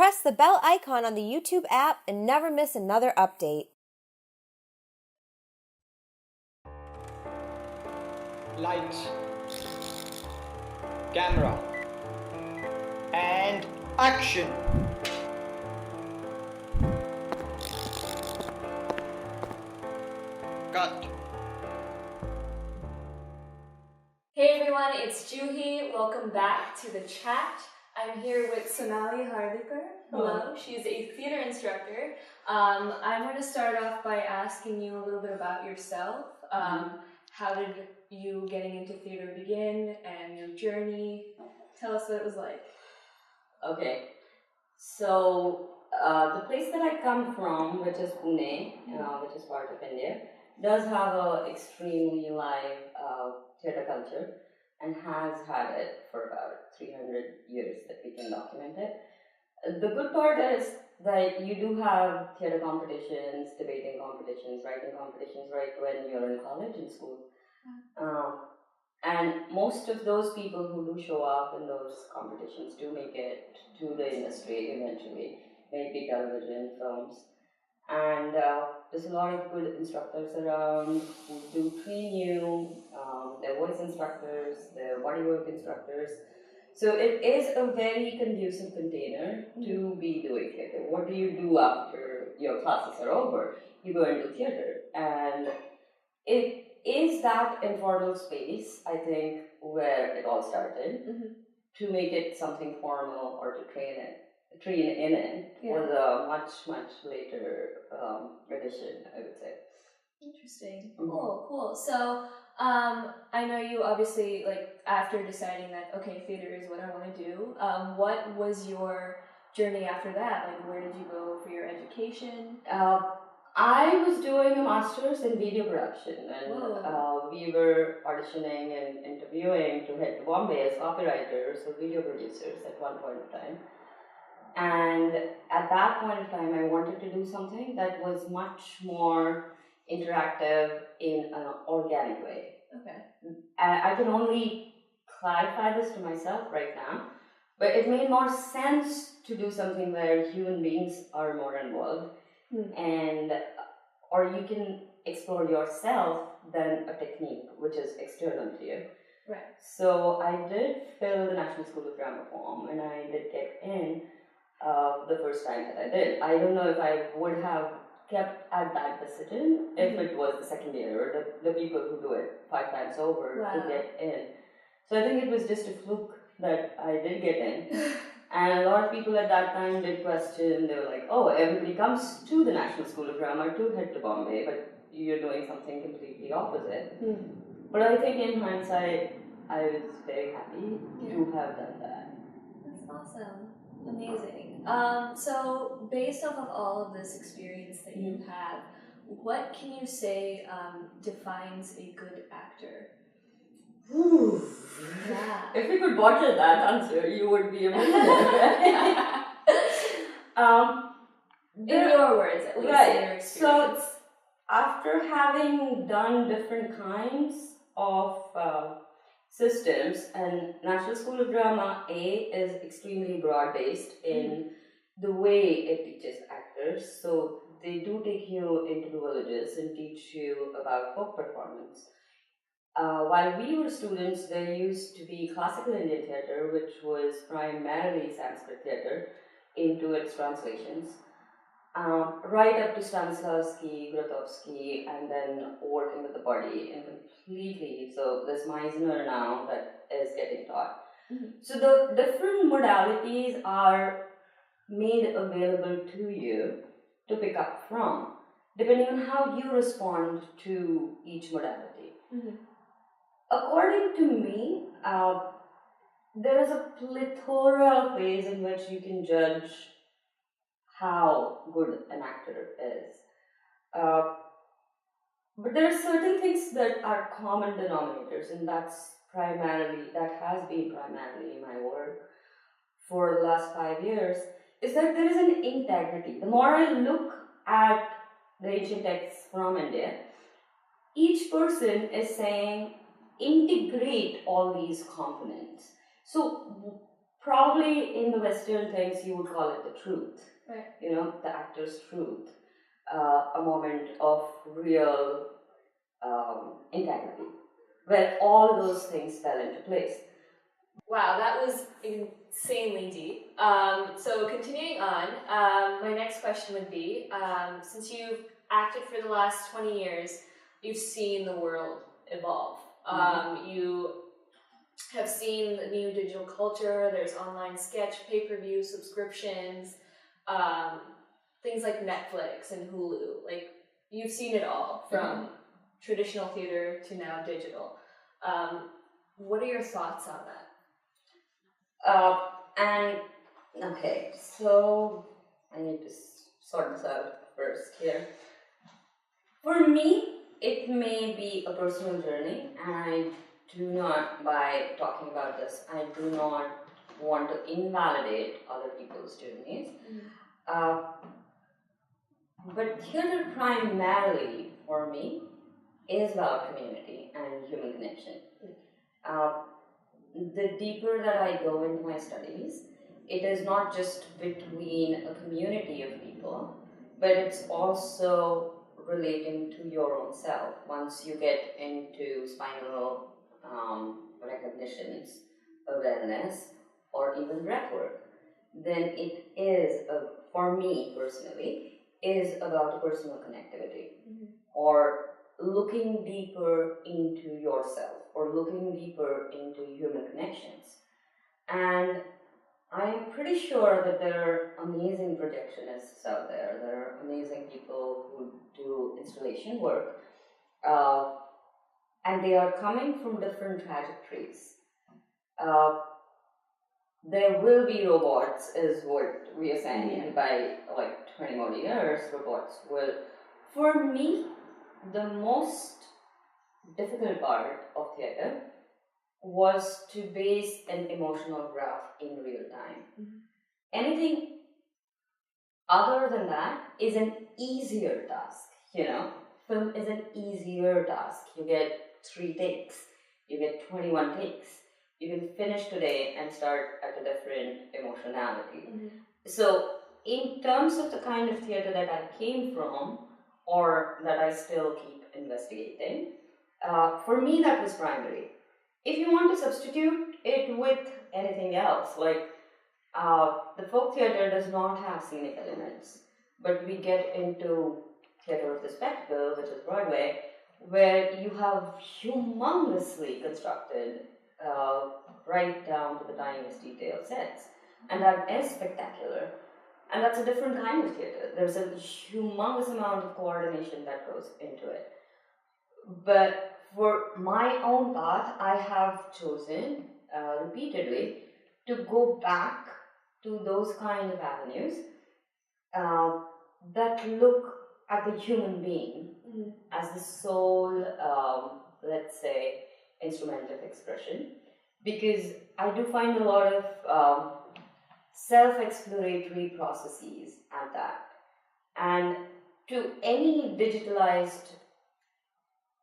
press the bell icon on the YouTube app and never miss another update. Lights, camera, and action. Cut. Hey everyone, it's Juhi. Welcome back to the chat. I'm here with Sonali Hardikar. Hello, she's a theater instructor. I'm going to start off by asking you a little bit about yourself. How did you getting into theater begin and your journey? Tell us what it was like. Okay, so the place that I come from, which is Pune, which is part of India, does have an extremely live theatre culture and has had it for about 300 years that we can document it. The good part is that you do have theatre competitions, debating competitions, writing competitions right when you're in college and school. And most of those people who do show up in those competitions do make it to the industry eventually, maybe television, films. And there's a lot of good instructors around who do train you. They're voice instructors, they're bodywork instructors. So it is a very conducive container to be doing theatre. What do you do after your classes are over? You go and do theatre. And it is that informal space, I think, where it all started. To make it something formal or to train in it was a much later addition, I would say. Interesting. Cool. So, I know you obviously, like, after deciding that, okay, theater is what I want to do, what was your journey after that? Like, where did you go for your education? I was doing a master's in video production, and we were auditioning and interviewing to head to Bombay as copywriters or video producers at one point in time. And at that point in time, I wanted to do something that was much more interactive in an organic way. Okay. I can only clarify this to myself right now, but it made more sense to do something where human beings are more involved. And or you can explore yourself than a technique which is external to you. Right. So I did fill the National School of Drama form, and I did get in the first time that I did. I don't know if I would have kept at that decision if it was the second year or the people who do it 5 times over to get in. So I think it was just a fluke that I did get in. And a lot of people at that time did question, they were like, oh, everybody comes to the National School of Drama to head to Bombay, but you're doing something completely opposite. But I think in hindsight, I was very happy to have done that. That's awesome. Amazing. So based off of all of this experience that you have, what can you say defines a good actor? If you could bottle that answer, you would be a millionaire. In your words, at least, in your experience. So, after having done different kinds of systems, and National School of Drama is extremely broad-based in the way it teaches actors. So, they do take you into the villages and teach you about folk performance. While we were students, there used to be classical Indian theatre, which was primarily Sanskrit theatre, into its translations, right up to Stanislavski, Grotowski, and then working with the body and completely. So there's Meisner now that is getting taught. So the different modalities are made available to you to pick up from, depending on how you respond to each modality. According to me, there is a plethora of ways in which you can judge how good an actor is. But there are certain things that are common denominators, and that has been primarily my work for the last 5 years, is that there is an integrity. The more I look at the ancient texts from India, each person is saying, integrate all these components. So probably in the Western things you would call it the truth. Right. You know, the actor's truth, a moment of real integrity, where all those things fell into place. Wow, that was insanely deep. So continuing on, my next question would be, since you've acted for the last 20 years, you've seen the world evolve. You have seen the new digital culture, there's online sketch, pay-per-view, subscriptions, things like Netflix and Hulu. Like, you've seen it all, from traditional theater to now digital. What are your thoughts on that? Okay, so I need to sort this out first here. For me, it may be a personal journey, and I do not, by talking about this, I do not want to invalidate other people's journeys. But theater primarily, for me, is about community and human connection. The deeper that I go into my studies, it is not just between a community of people, but it's also relating to your own self. Once you get into spinal recognitions, awareness, or even breathwork, then it is, for me personally, is about personal connectivity, or looking deeper into yourself, or looking deeper into human connections. And I'm pretty sure that there are amazing projectionists out there. There are amazing people who do installation work, and they are coming from different trajectories. There will be robots, is what we are saying. By like 20 more years, robots will. For me, the most difficult part of theater was to base an emotional graph in real time. Anything other than that is an easier task, you know. Film is an easier task. You get 3 takes, you get 21 takes. You can finish today and start at a different emotionality. So in terms of the kind of theater that I came from, or that I still keep investigating, for me that was primary. If you want to substitute it with anything else, like the folk theater does not have scenic elements, but we get into theater of the spectacle, which is Broadway, where you have humongously constructed, right down to the tiniest detail sets, and that is spectacular. And that's a different kind of theater. There's a humongous amount of coordination that goes into it. But for my own path, I have chosen repeatedly to go back to those kind of avenues that look at the human being as the sole, let's say, instrument of expression. Because I do find a lot of self-exploratory processes at that. And to any digitalized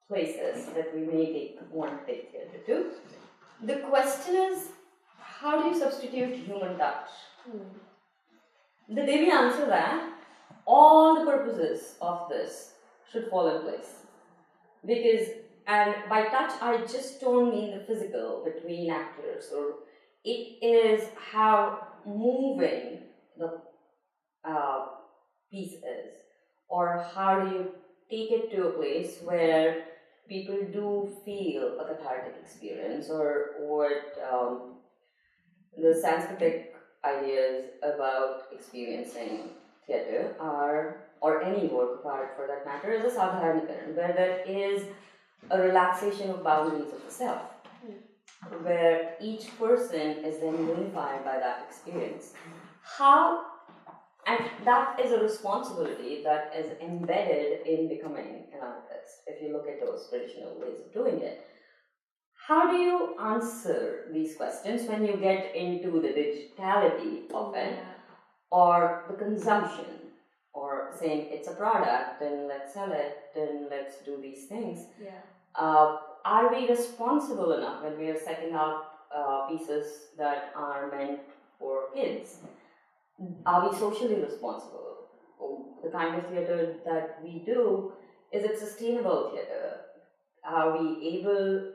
places that we may want to take theater to, the question is, how do you substitute human touch? The day we answer that, all the purposes of this should fall in place. Because, and by touch, I just don't mean the physical between actors, or it is how moving the piece is, or how do you take it to a place where people do feel a cathartic experience, or what the Sanskritic ideas about experiencing theatre are, or any work of art for that matter, is a sadharanikaran, where there is a relaxation of boundaries of the self, where each person is then unified by that experience. How, and that is a responsibility that is embedded in becoming an artist, if you look at those traditional ways of doing it. How do you answer these questions when you get into the digitality of it, or the consumption, or saying it's a product and let's sell it and let's do these things? Are we responsible enough when we are setting up pieces that are meant for kids? Are we socially responsible? The kind of theatre that we do, is it sustainable theatre? Are we able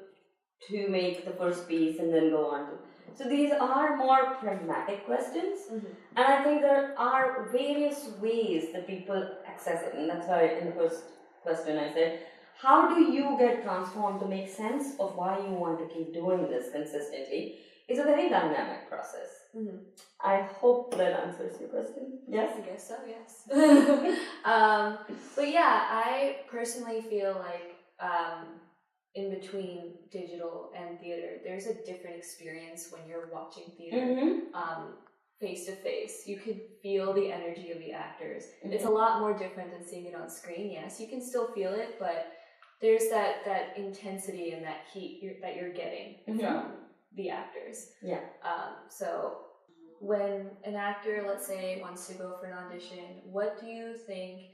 to make the first piece and then go on to... So these are more pragmatic questions, and I think there are various ways that people access it, and that's why in the first question I said, how do you get transformed to make sense of why you want to keep doing this consistently? It's a very dynamic process. I hope that answers your question. Yes? I guess so, yes. But yeah, I personally feel like in between digital and theater, there's a different experience when you're watching theater face to face. You can feel the energy of the actors. It's a lot more different than seeing it on screen. Yes, you can still feel it, but there's that intensity and that heat that you're getting from the actors. Yeah. So when an actor, let's say, wants to go for an audition, what do you think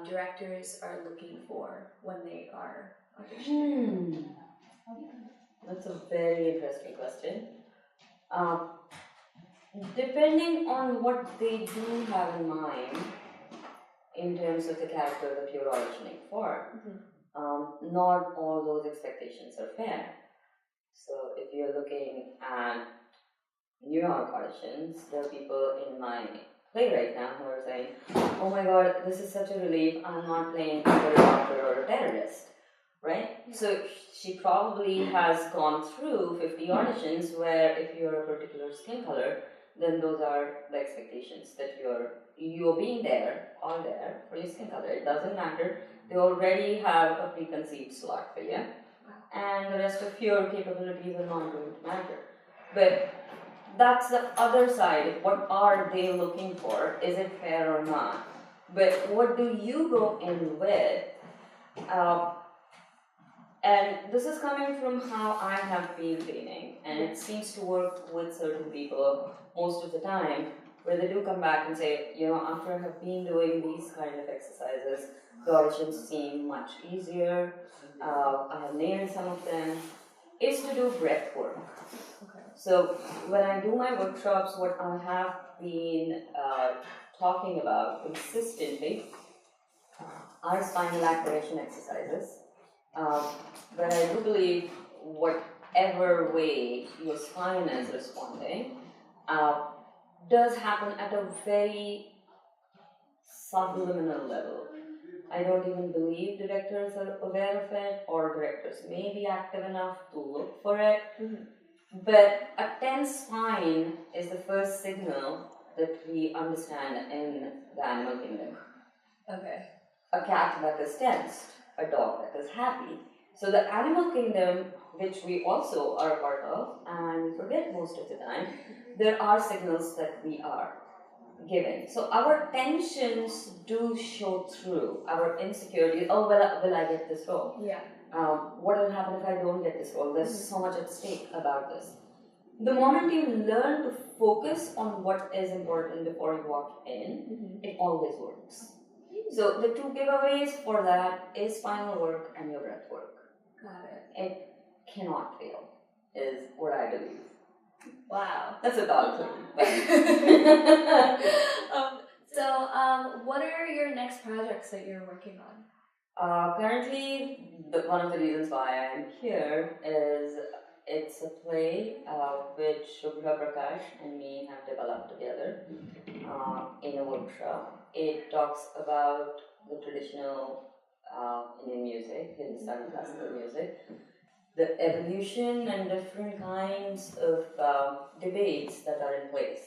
directors are looking for when they are auditioning? That's a very interesting question. Depending on what they do have in mind in terms of the character that you're auditioning for, not all those expectations are fair. So if you're looking at New York auditions, there are people in my play right now who are saying, oh my god, this is such a relief, I'm not playing either a doctor or a terrorist, right? So she probably has gone through 50 auditions where if you're a particular skin color, then those are the expectations that you're being there, all there for your skin color. It doesn't matter. They already have a preconceived slot for you, and the rest of your capabilities are not going to matter. But that's the other side. What are they looking for? Is it fair or not? But what do you go in with? And this is coming from how I have been training, and it seems to work with certain people most of the time, where they do come back and say, after I have been doing these kind of exercises, the auditions seem much easier, I have nailed some of them, is to do breath work. So when I do my workshops, what I have been talking about consistently are spinal activation exercises. But I do believe whatever way your spine is responding does happen at a very subliminal level. I don't even believe directors are aware of it, or directors may be active enough to look for it. But a tense spine is the first signal that we understand in the animal kingdom. Okay. A cat that is tensed, a dog that is happy. So the animal kingdom, which we also are a part of and forget most of the time, there are signals that we are giving. So our tensions do show through. Our insecurity, will I get this role? Yeah. What will happen if I don't get this role? There's so much at stake about this. The moment you learn to focus on what is important before you walk in, it always works. So the two giveaways for that is spinal work and your breath work. Got it. It cannot fail, is what I believe. Wow. That's a tall claim. So what are your next projects that you're working on? Currently, one of the reasons why I'm here is it's a play which Jokerface and me have developed together in a workshop. It talks about the traditional Indian music, Hindustani classical music, the evolution and different kinds of debates that are in place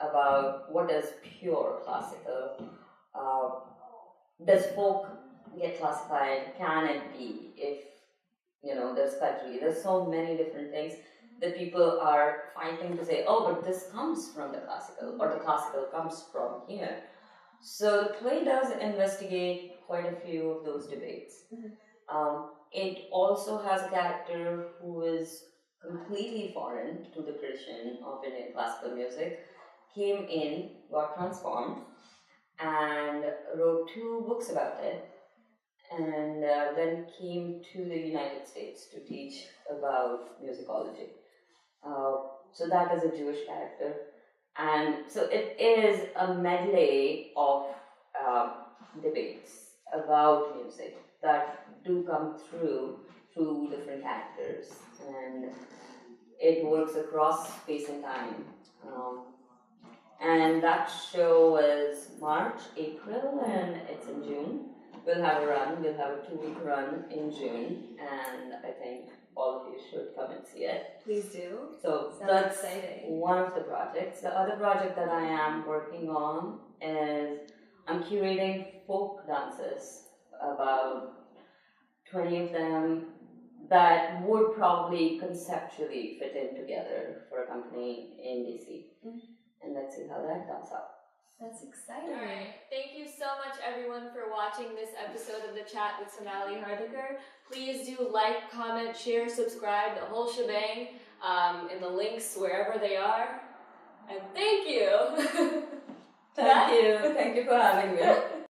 about what is pure classical. Does folk get classified? Can it be? If there's culturally, there's so many different things that people are fighting to say, oh, but this comes from the classical, or the classical comes from here. So the play does investigate quite a few of those debates. It also has a character who is completely foreign to the tradition of Indian classical music, came in, got transformed, and wrote 2 books about it, and then came to the United States to teach about musicology. So that is a Jewish character. And so it is a medley of debates about music that do come through different characters. And it works across space and time. And that show is March, April, and it's in June. We'll have a run. We'll have a 2-week run in June, and I think all of you should come and see it. Please do. So Sounds that's exciting. one of the projects. The other project that I am working on is I'm curating folk dances, about 20 of them that would probably conceptually fit in together for a company in DC. And let's see how that comes out. That's exciting. All right. Thank you so much, everyone, for watching this episode of The Chat with Sonali Hardikar. Please do like, comment, share, subscribe, the whole shebang, in the links wherever they are. And thank you. Thank you for having me.